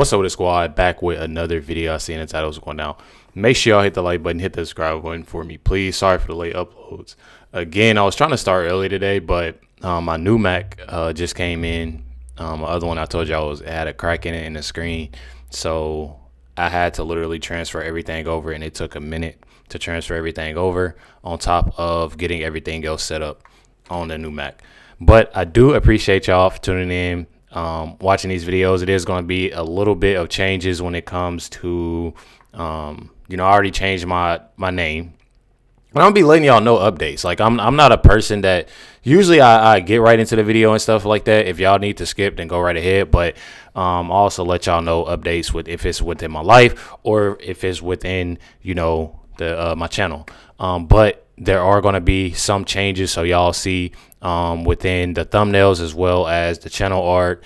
What's up with the squad? Back with another video. I seen the titles going down. Make sure y'all hit the like button, hit the subscribe button for me, please. Sorry for the late uploads. Again, I was trying to start early today, but my new Mac just came in. My other one I told y'all had a crack in it in the screen, so I had to literally transfer everything over, and it took a minute to transfer everything over on top of getting everything else set up on the new Mac. But I do appreciate y'all for tuning in, watching these videos. It is going to be a little bit of changes when it comes to, I already changed my name. But I'm gonna be letting y'all know updates. Like I'm not a person that usually I get right into the video and stuff like that. If y'all need to skip, then go right ahead. But I'll also let y'all know updates with if it's within my life or if it's within my channel. But there are gonna be some changes, so y'all see within the thumbnails as well as the channel art,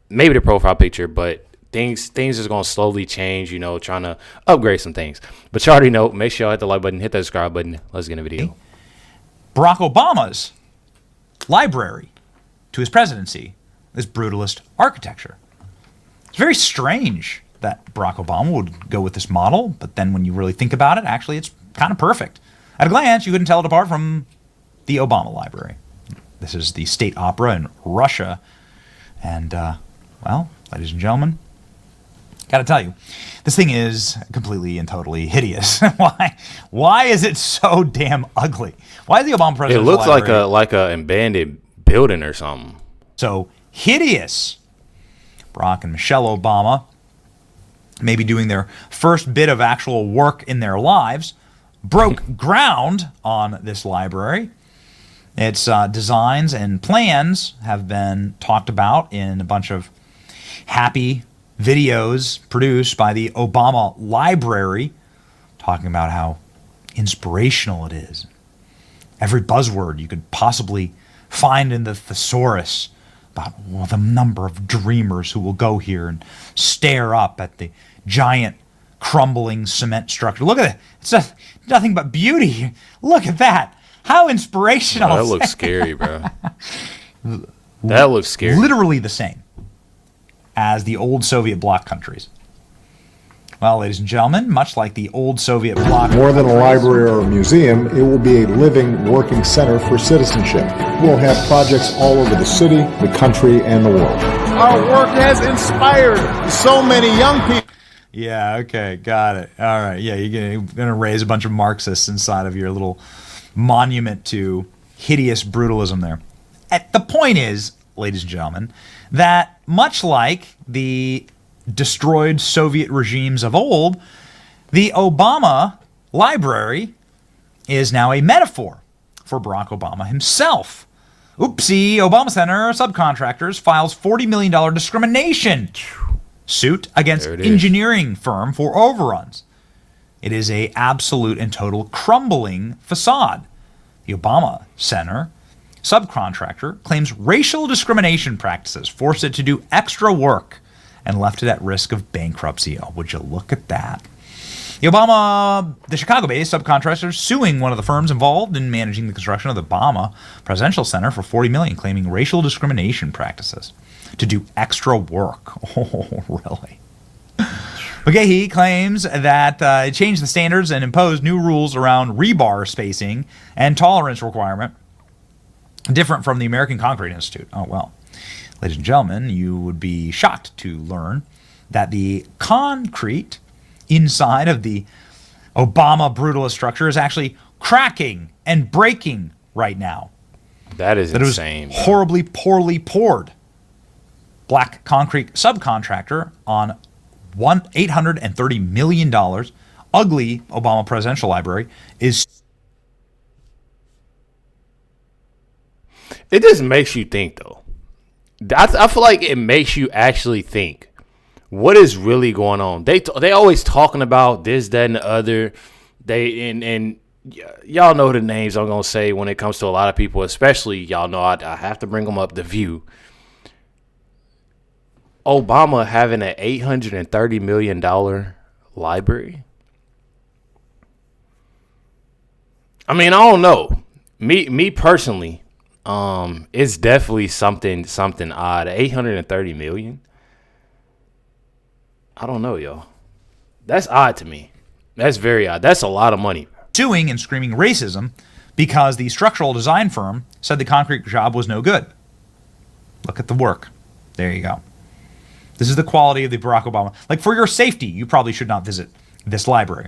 maybe the profile picture, but things is going to slowly change, trying to upgrade some things. But you already know, make sure y'all hit the like button, hit that subscribe button. Let's get in the video. Barack Obama's library to his presidency is brutalist architecture. It's very strange that Barack Obama would go with this model, but then when you really think about it, actually it's kind of perfect. At a glance, you couldn't tell it apart from the Obama library. This is the State Opera in Russia. And, ladies and gentlemen, gotta tell you, this thing is completely and totally hideous. Why is it so damn ugly? Why is the Obama presidential It looks library like a abandoned building or something. so hideous? Barack and Michelle Obama may be doing their first bit of actual work in their lives, broke ground on this library. Its designs and plans have been talked about in a bunch of happy videos produced by the Obama Library, talking about how inspirational it is. Every buzzword you could possibly find in the thesaurus about the number of dreamers who will go here and stare up at the giant crumbling cement structure. Look at it. It's nothing but beauty. Look at that. How inspirational. That looks scary, bro. That looks scary. Literally the same as the old Soviet bloc countries. Well, ladies and gentlemen, much like the old Soviet bloc More than a library or a museum, it will be a living, working center for citizenship. We'll have projects all over the city, the country, and the world. Our work has inspired so many young people. Yeah, okay, got it. All right, yeah, you're going to raise a bunch of Marxists inside of your little monument to hideous brutalism there. The point is, ladies and gentlemen, that much like the destroyed Soviet regimes of old, the Obama library is now a metaphor for Barack Obama himself. Oopsie, Obama Center subcontractors files $40 million discrimination suit against engineering firm for overruns. It is a absolute and total crumbling facade. The Obama Center subcontractor claims racial discrimination practices forced it to do extra work and left it at risk of bankruptcy. Oh, would you look at that? The Chicago-based subcontractor suing one of the firms involved in managing the construction of the Obama Presidential Center for $40 million, claiming racial discrimination practices to do extra work. Oh, really? Okay, he claims that it changed the standards and imposed new rules around rebar spacing and tolerance requirement, different from the American Concrete Institute. Oh, well. Ladies and gentlemen, you would be shocked to learn that the concrete inside of the Obama brutalist structure is actually cracking and breaking right now. That is insane. It was horribly poorly poured. Black concrete subcontractor on $830 million ugly Obama presidential library is. It just makes you think, though. I feel like it makes you actually think what is really going on. They always talking about this, that, and the other. And y'all know the names I'm gonna say when it comes to a lot of people, especially y'all know I have to bring them up. The View. Obama having an $830 million library. I mean, I don't know. Me personally, it's definitely something odd. $830 million. I don't know, yo. That's odd to me. That's very odd. That's a lot of money. Suing and screaming racism because the structural design firm said the concrete job was no good. Look at the work. There you go. This is the quality of the Barack Obama. Like, for your safety, you probably should not visit this library.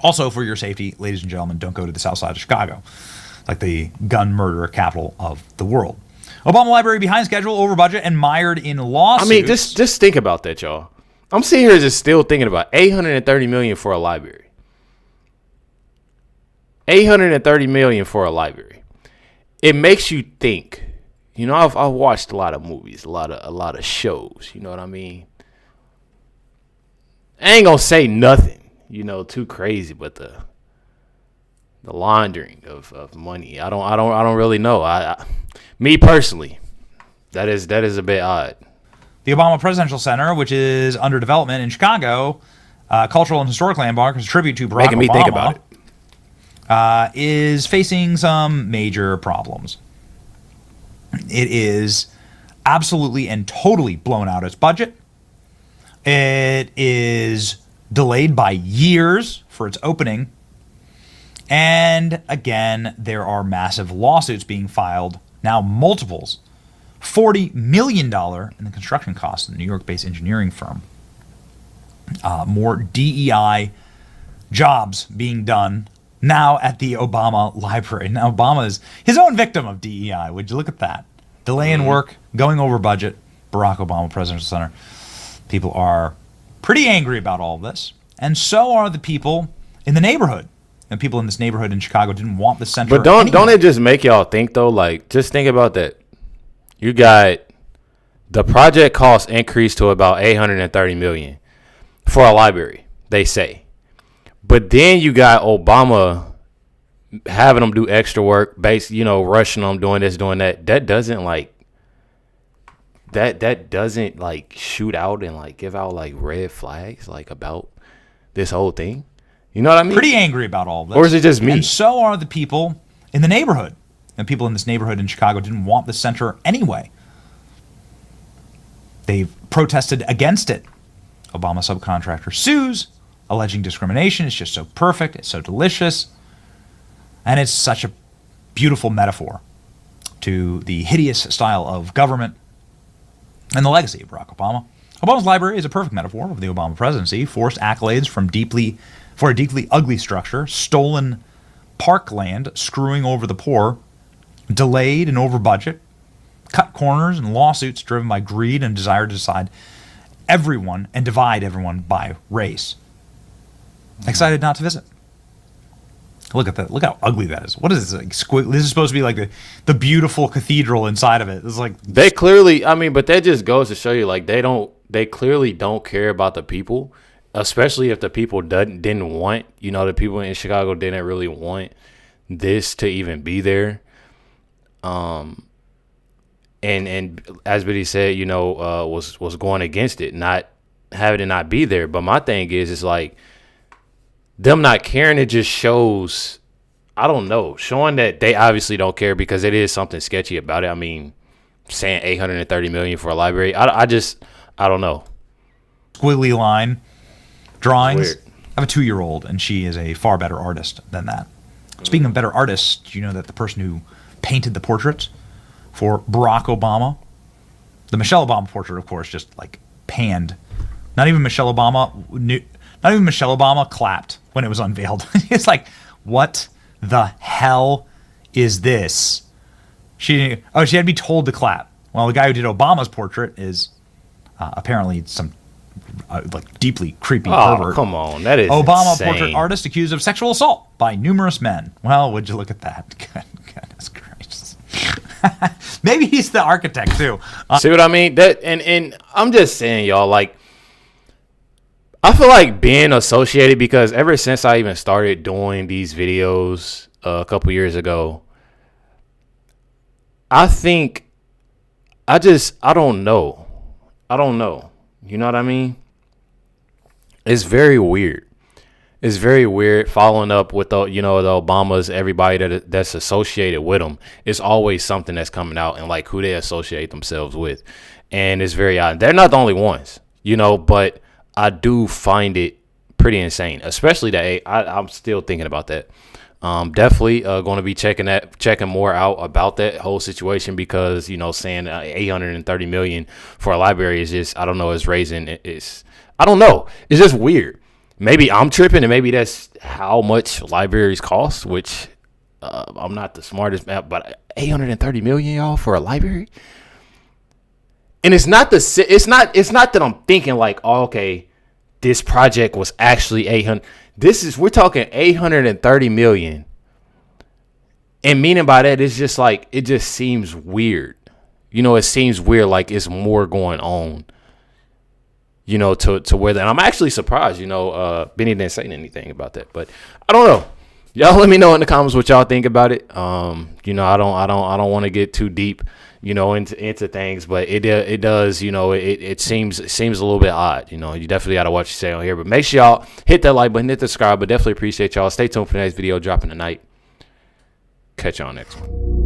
Also, for your safety, ladies and gentlemen, don't go to the south side of Chicago, like the gun murder capital of the world. Obama Library behind schedule, over budget, and mired in lawsuits. I mean, just think about that, y'all. I'm sitting here just still thinking about $830 million for a library. $830 million for a library. It makes you think. You know, I've watched a lot of movies, a lot of shows. You know what I mean? I ain't gonna say nothing, you know, too crazy, but the laundering of money, I don't really know. Me personally, that is a bit odd. The Obama Presidential Center, which is under development in Chicago, cultural and historic landmark, as a tribute to Barack Making me Obama, think about it. Is facing some major problems. It is absolutely and totally blown out its budget. It is delayed by years for its opening. And again, there are massive lawsuits being filed, now multiples. $40 million in the construction costs of the New York-based engineering firm. More DEI jobs being done now at the Obama Library. Now, Obama is his own victim of DEI. Would you look at that? Delay in work, going over budget, Barack Obama Presidential Center. People are pretty angry about all of this. And so are the people in the neighborhood. And people in this neighborhood in Chicago didn't want the center. But don't it just make y'all think, though? Like, just think about that. You got the project cost increased to about $830 million for a library, they say. But then you got Obama having them do extra work, rushing them, doing this, doing that. That doesn't shoot out and give out red flags about this whole thing. You know what I mean? Pretty angry about all of this. Or is it just me? And so are the people in the neighborhood. And people in this neighborhood in Chicago didn't want the center anyway. They've protested against it. Obama subcontractor sues, alleging discrimination. It's just so perfect. It's so delicious. And it's such a beautiful metaphor to the hideous style of government and the legacy of Barack Obama. Obama's library is a perfect metaphor of the Obama presidency. Forced accolades for a deeply ugly structure, stolen parkland, screwing over the poor, delayed and over budget, cut corners and lawsuits driven by greed and desire to decide everyone and divide everyone by race. Excited not to visit. Look at that. Look how ugly that is. What is this? This is supposed to be like the beautiful cathedral inside of it. It's like they clearly, but that just goes to show you they clearly don't care about the people, especially if the people didn't want, the people in Chicago didn't really want this to even be there. And as Biddy said, was going against it, not having it not be there. But my thing is, it's like them not caring. It just shows, I don't know, showing that they obviously don't care because it is something sketchy about it. Saying $830 million for a library, I don't know. Squiggly line drawings. Weird. I have a 2-year-old, and she is a far better artist than that. Speaking of better artists, do you know that the person who painted the portraits for Barack Obama, the Michelle Obama portrait, of course, just panned. Not even Michelle Obama clapped when it was unveiled. It's like, what the hell is this? She had to be told to clap. Well, the guy who did Obama's portrait is apparently some deeply creepy pervert. Oh, come on. That is Obama insane. Portrait artist accused of sexual assault by numerous men. Well, would you look at that? Goodness gracious. Maybe he's the architect, too. See what I mean? That and I'm just saying, y'all, I feel like being associated because ever since I even started doing these videos a couple years ago, I think I don't know. You know what I mean? It's very weird. It's very weird following up with the Obamas, everybody that's associated with them. It's always something that's coming out and who they associate themselves with. And it's very odd. They're not the only ones. you know, but I do find it pretty insane, especially that I'm still thinking about that. Definitely going to be checking more out about that whole situation, because, you know, saying 830 million for a library is just, I don't know, is raising, I don't know. It's just weird. Maybe I'm tripping, and maybe that's how much libraries cost, which I'm not the smartest, but 830 million, y'all, for a library. And it's not that I'm thinking like, oh, okay, this project was actually 800. We're talking 830 million. And meaning by that, it's just like, it just seems weird. You know, it seems weird, like it's more going on, you know, to where that. I'm actually surprised, you know, Benny didn't say anything about that, but I don't know. Y'all let me know in the comments what y'all think about it. You know, I don't want to get too deep, you know, into things, but it does, you know, it seems a little bit odd. You know, you definitely got to watch what you say on here, but make sure y'all hit that like button, hit the subscribe, but definitely appreciate y'all. Stay tuned for the next video dropping tonight. Catch y'all next one.